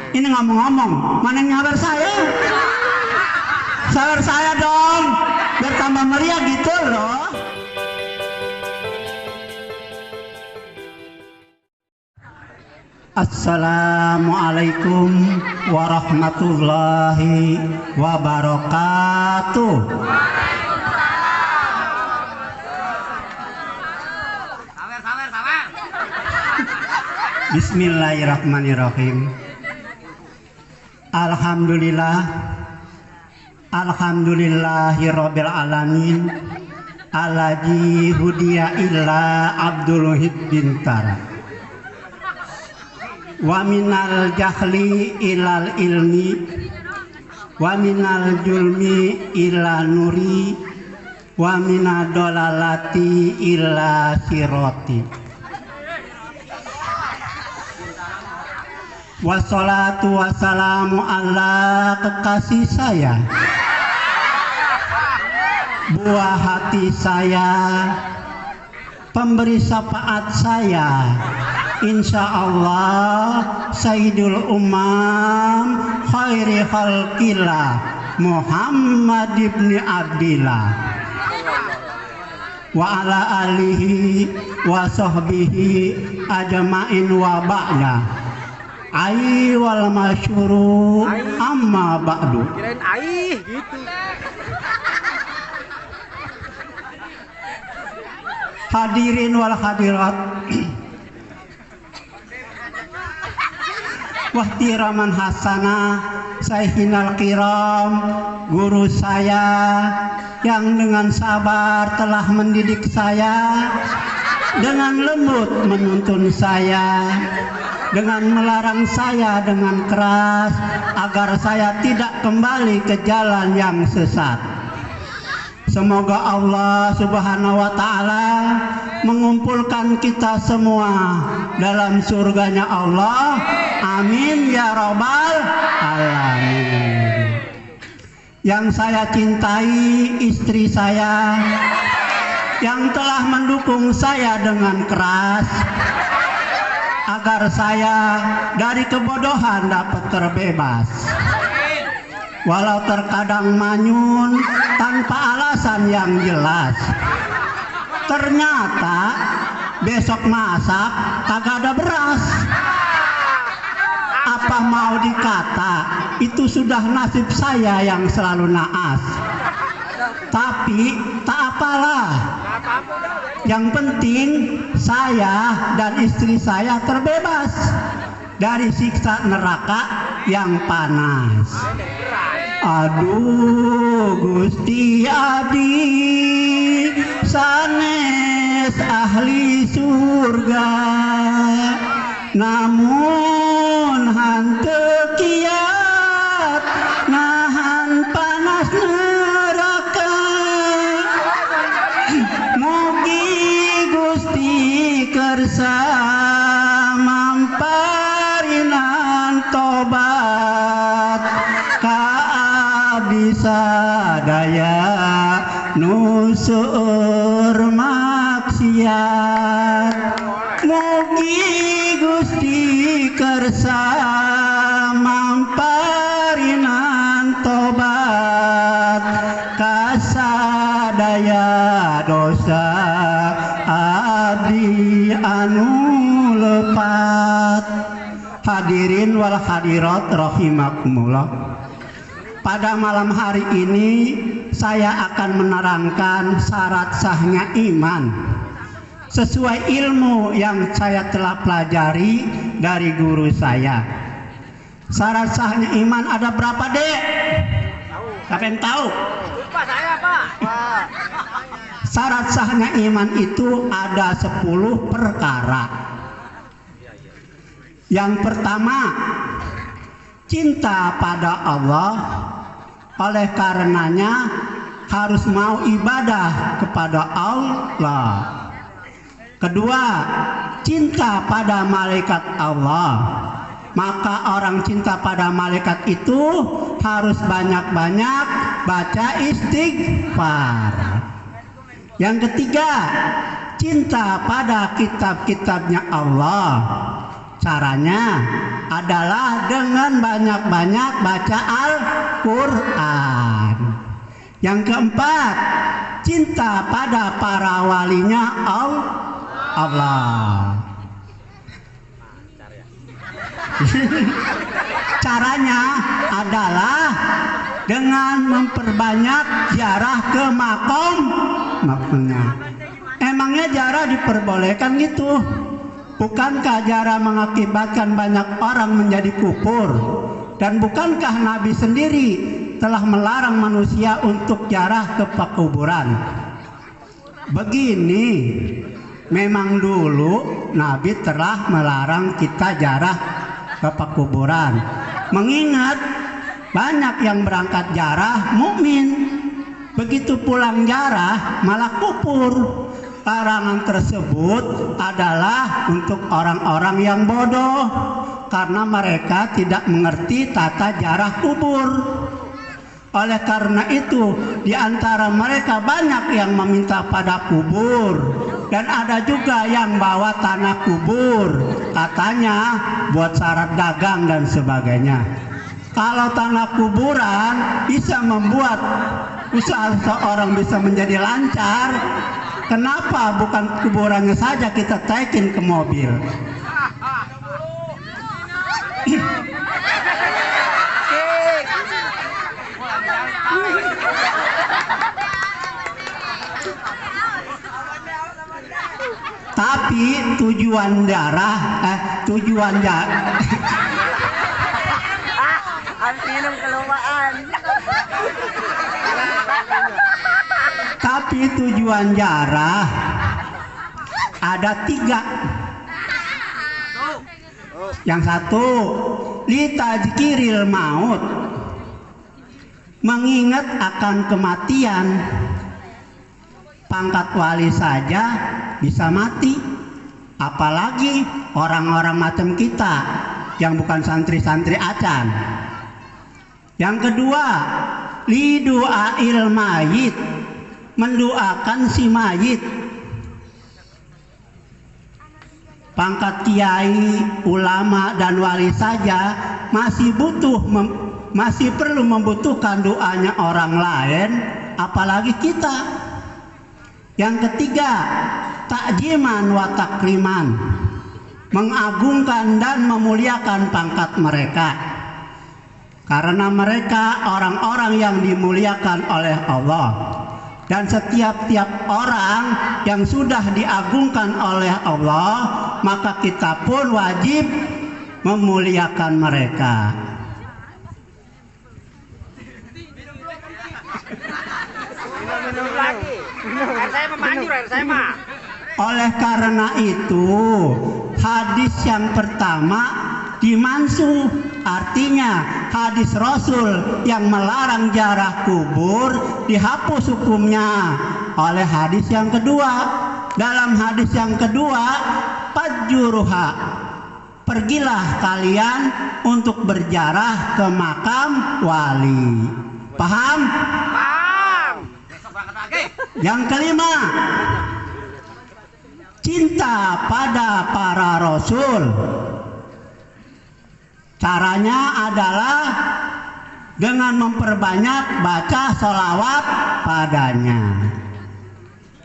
Ini ngomong-ngomong, mana yang nyawer saya? Sawer saya dong, biar tambah meriah gitu loh. Assalamualaikum warahmatullahi wabarakatuh. Bismillahirrahmanirrahim. Alhamdulillahirabbil alamin. Alaji hudiya illa Abdul Wahid Bintara. Wa minal jahli ilal ilmi, wa minal julmi ila nuri, wa minad dolalati ila siroti. Wassalatu wassalamu ala kekasih saya, buah hati saya, pemberi syafaat saya, insya Allah Sayyidul Umam khairi khalqillah Muhammad ibn Abdillah wa ala alihi wa sahbihi ajma'in wa ba'da. Ai wal masyhuru amma ba'du. Kirain ai gitu. Hadirin wal hadirat. Wahtiraman hasanah Sayyidinal kiram, guru saya yang dengan sabar telah mendidik saya, dengan lembut menuntun saya, dengan melarang saya dengan keras agar saya tidak kembali ke jalan yang sesat. Semoga Allah Subhanahu wa Ta'ala mengumpulkan kita semua dalam surganya Allah. Amin ya Rabbal alamin. Yang saya cintai, istri saya yang telah mendukung saya dengan keras agar saya dari kebodohan dapat terbebas, walau terkadang manyun tanpa alasan yang jelas. Ternyata besok masak kagak ada beras. Apa mau dikata, itu sudah nasib saya yang selalu naas. Tapi tak apalah, yang penting saya dan istri saya terbebas dari siksa neraka yang panas. Aduh Gusti Adi sanes ahli surga, namun hanteu kiat nahan panas neraka. Mugi Gusti kersa mamparinan tobat ka abdi sadaya nu seueur maksiat. Mugi Gusti kersa mamparinan tobat ka sadaya dosa abdi anu lepat. Hadirin wal hadirat rahimakumullah. Pada malam hari ini saya akan menerangkan syarat sahnya iman sesuai ilmu yang saya telah pelajari dari guru saya. Syarat sahnya iman ada berapa, Dek? Siapa yang tahu? Lupa saya, Pak. Syarat sahnya iman itu ada 10 perkara. Yang pertama, cinta pada Allah. Oleh karenanya harus mau ibadah kepada Allah. Kedua, cinta pada malaikat Allah. Maka orang cinta pada malaikat itu harus banyak-banyak baca istighfar. Yang ketiga, cinta pada kitab-kitabnya Allah. Caranya adalah dengan banyak-banyak baca Al-Quran. Yang keempat, cinta pada para walinya Allah. Caranya adalah dengan memperbanyak ziarah ke makamnya. Emangnya ziarah diperbolehkan gitu? Bukankah ziarah mengakibatkan banyak orang menjadi kufur? Dan bukankah Nabi sendiri telah melarang manusia untuk ziarah ke kuburan? Begini, memang dulu Nabi telah melarang kita ziarah ke kuburan. Mengingat banyak yang berangkat ziarah mukmin, begitu pulang ziarah malah kufur. Larangan tersebut adalah untuk orang-orang yang bodoh, karena mereka tidak mengerti tata ziarah kubur. Oleh karena itu, di antara mereka banyak yang meminta pada kubur, dan ada juga yang bawa tanah kubur, katanya buat syarat dagang dan sebagainya. Kalau tanah kuburan bisa membuat usaha seorang bisa menjadi lancar, kenapa bukan kuburannya saja kita taikin ke mobil? Tapi tujuan minum kelupaan. Tapi tujuan ziarah ada 3. Yang satu, litazkiril maut, mengingat akan kematian. Pangkat wali saja bisa mati, apalagi orang-orang macam kita yang bukan santri-santri acan. Yang kedua, lidu'ail mayit, mendoakan si mayit. Pangkat kiai, ulama dan wali saja masih perlu membutuhkan doanya orang lain, apalagi kita. Yang ketiga, takjiman wa takriman, mengagungkan dan memuliakan pangkat mereka, karena mereka orang-orang yang dimuliakan oleh Allah. Dan setiap orang yang sudah diagungkan oleh Allah, maka kita pun wajib memuliakan mereka. Minum lagi. Air saya memanjur, air saya mah. Oleh karena itu, hadis yang pertama dimansuh, artinya hadis Rasul yang melarang ziarah kubur dihapus hukumnya oleh hadis yang kedua. Dalam hadis yang kedua, fajjuruha, pergilah kalian untuk berziarah ke makam wali. Paham? Paham. Yang kelima, cinta pada para rasul. Caranya adalah dengan memperbanyak baca sholawat padanya.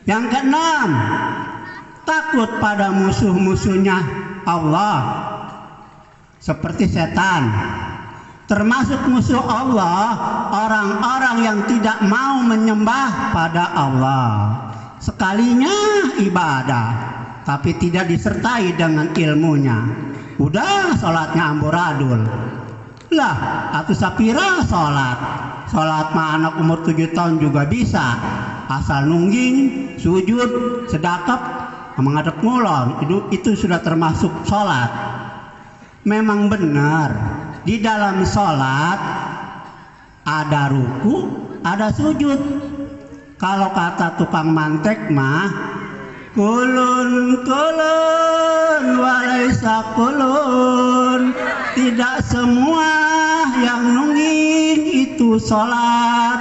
Yang keenam, takut pada musuh-musuhnya Allah, seperti setan. Termasuk musuh Allah, orang-orang yang tidak mau menyembah pada Allah. Sekalinya ibadah, tapi tidak disertai dengan ilmunya. Udah sholatnya amburadul. Lah, atuh sapira sholat mah anak umur 7 tahun juga bisa, asal nungging, sujud, sedekap, menghadap ngulon, itu sudah termasuk sholat. Memang benar, di dalam sholat ada ruku, ada sujud. Kalau kata tukang mantek mah, kulun walaisa kulun, tidak semua yang nungging itu sholat.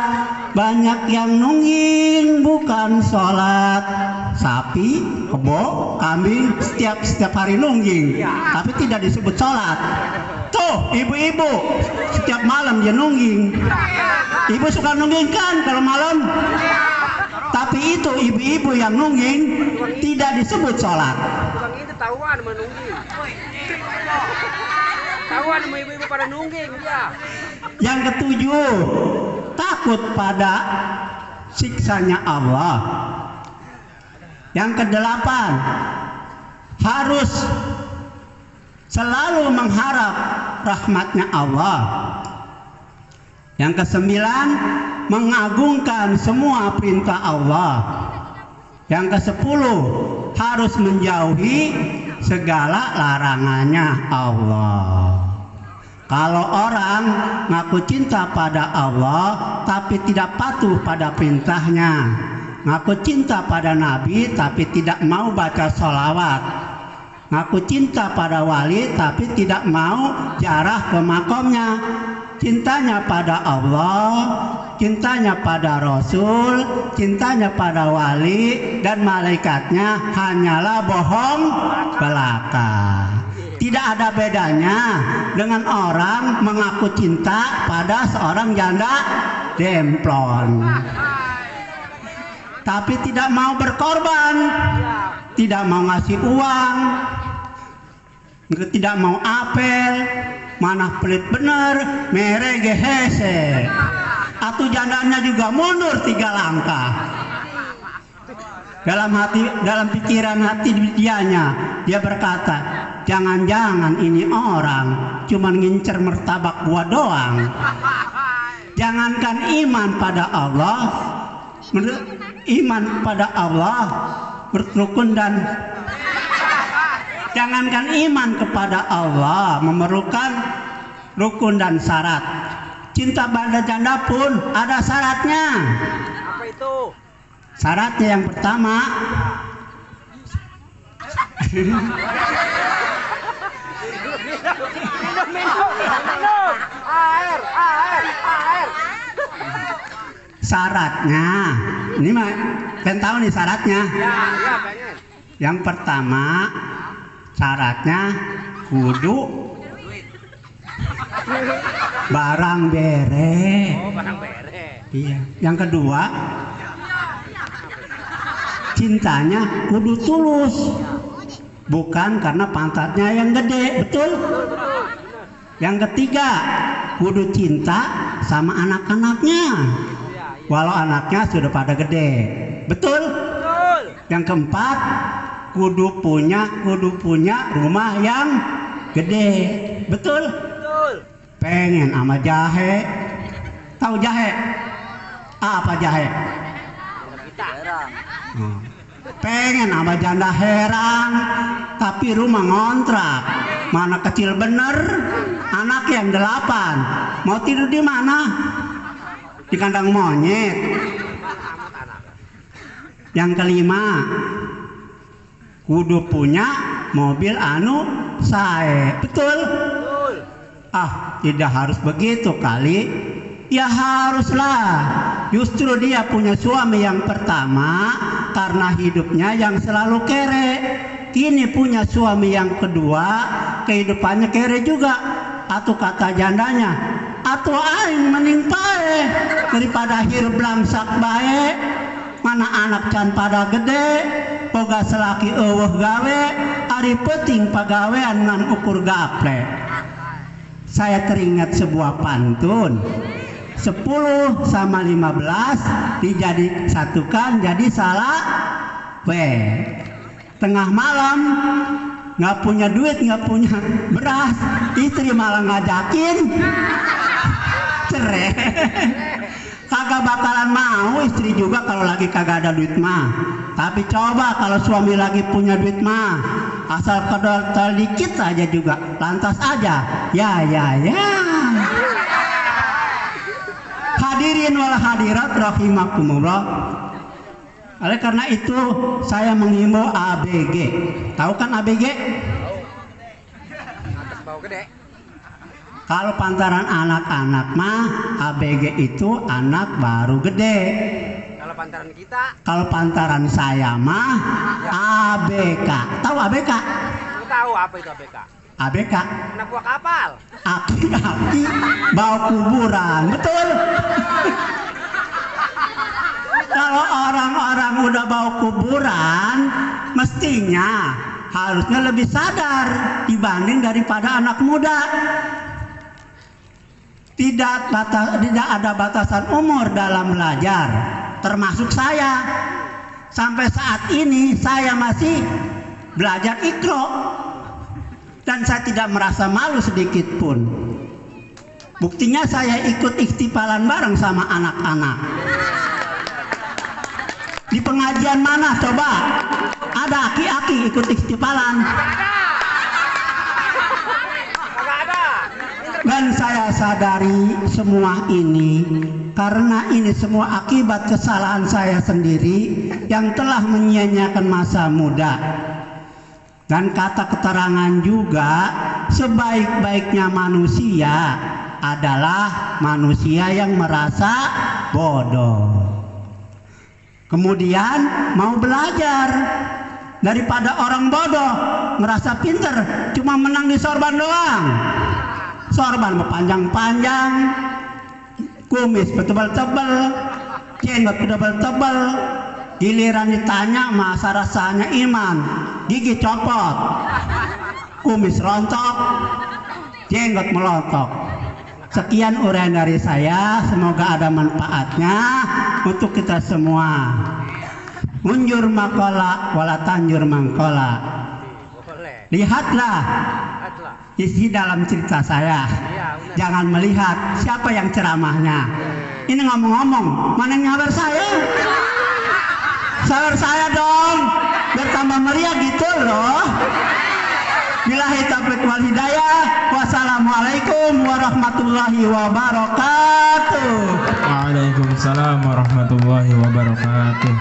Banyak yang nungging bukan sholat. Sapi, kebo, kambing setiap hari nungging, tapi tidak disebut sholat. Tuh ibu-ibu setiap malam dia nungging. Ibu suka nungging kan kalau malam? Tapi itu ibu-ibu yang nungging tidak disebut sholat. Tukang itu tahuan menungging. Tahuan sama ibu-ibu pada nungging dia. Yang ketujuh, takut pada siksanya Allah. Yang kedelapan, harus selalu mengharap rahmatnya Allah. Yang kesembilan, mengagungkan semua perintah Allah. Yang kesepuluh, harus menjauhi segala larangannya Allah. Kalau orang ngaku cinta pada Allah tapi tidak patuh pada perintahnya, ngaku cinta pada Nabi tapi tidak mau baca sholawat, ngaku cinta pada wali tapi tidak mau ziarah ke makomnya, cintanya pada Allah, cintanya pada Rasul, cintanya pada wali dan malaikatnya hanyalah bohong belaka. Tidak ada bedanya dengan orang mengaku cinta pada seorang janda demplon, tapi tidak mau berkorban, tidak mau ngasih uang, tidak mau apel, mana pelit bener, mere gehese, atau jandanya juga mundur 3 langkah. Dalam pikiran hati dia berkata, jangan-jangan ini orang cuma ngincer martabak gua doang. Jangankan iman pada Allah, berrukun dan jangankan iman kepada Allah memerlukan rukun dan syarat. Cinta pada janda pun ada syaratnya. Apa itu? Syaratnya yang pertama, minum. Air. syaratnya. Ini mah pengen tahu nih syaratnya. Ya, pengen. Yang pertama syaratnya kudu barang bere. Oh, barang bere. Iya. Yang kedua cintanya kudu tulus, bukan karena pantatnya yang gede, betul? Yang ketiga kudu cinta sama anak-anaknya, walau anaknya sudah pada gede, betul? Yang keempat kudu punya rumah yang gede, betul? Pengen sama jahe, tahu jahe? Apa jahe? Pengen sama janda herang tapi rumah ngontrak, mana kecil bener, anak yang 8, mau tidur di mana? Di kandang monyet. Yang kelima kudu punya mobil anu sae, betul? Ah, tidak harus begitu kali. Ya haruslah. Justru dia punya suami yang pertama karena hidupnya yang selalu kere. Ini punya suami yang kedua, kehidupannya kere juga. Atau kata jandanya, atau aing mending pae daripada hirup langsak bae. Mana anak can pada gede, boga selaki eueuh gawe, ari peuting pagawean ngan ukur gaple. Saya teringat sebuah pantun, 10 sama 15 dijadi satukan jadi salah tengah malam nggak punya duit, nggak punya beras, istri malah ngajakin cerai. Kagak bakalan mau istri juga kalau lagi kagak ada duit mah. Tapi coba kalau suami lagi punya duit mah, asal kedol dikit aja juga lantas aja ya. Hadirin wal hadirat rahimakumullah. Oleh karena itu saya menghimbau ABG. Tahu kan ABG? Atas bau gede. Kalau pantaran anak-anak mah ABG itu anak baru gede. Kalau pantaran kita, Kalau pantaran saya mah ABK. Tahu ABK? lu tahu apa itu ABK? ABK Anak buah kapal. aki-aki bawa kuburan. Betul. Kalau orang-orang udah bawa kuburan, mestinya harusnya lebih sadar dibanding daripada anak muda. Tidak ada batasan umur dalam belajar, termasuk saya. Sampai saat ini saya masih belajar Iqra dan saya tidak merasa malu sedikit pun. Buktinya saya ikut ikhtifalan bareng sama anak-anak. Di pengajian mana coba ada aki-aki ikut ikhtifalan? Kagak ada. Dan saya sadari semua ini karena ini semua akibat kesalahan saya sendiri yang telah menyia-nyiakan masa muda. Dan kata keterangan juga, sebaik-baiknya manusia adalah manusia yang merasa bodoh. Kemudian mau belajar daripada orang bodoh merasa pinter cuma menang di sorban doang. Sorban berpanjang-panjang, kumis bertebal-tebal, jenggot bertebal-tebal. Giliran ditanya masa rasanya iman, gigi copot, kumis rontok, jenggot melontok. Sekian uraian dari saya, semoga ada manfaatnya untuk kita semua. Munjur makola wala tanjur mangkola. Boleh. Lihatlah Lihatlah. isi dalam cerita saya. Iya, benar. Jangan melihat siapa yang ceramahnya. Ini ngomong-ngomong, mana yang nyawer saya? Sawer saya dong, biar tambah meriah gitu loh. Billahi taufiq wal hidayah. Wassalamualaikum warahmatullahi wabarakatuh. Waalaikumsalam warahmatullahi wabarakatuh.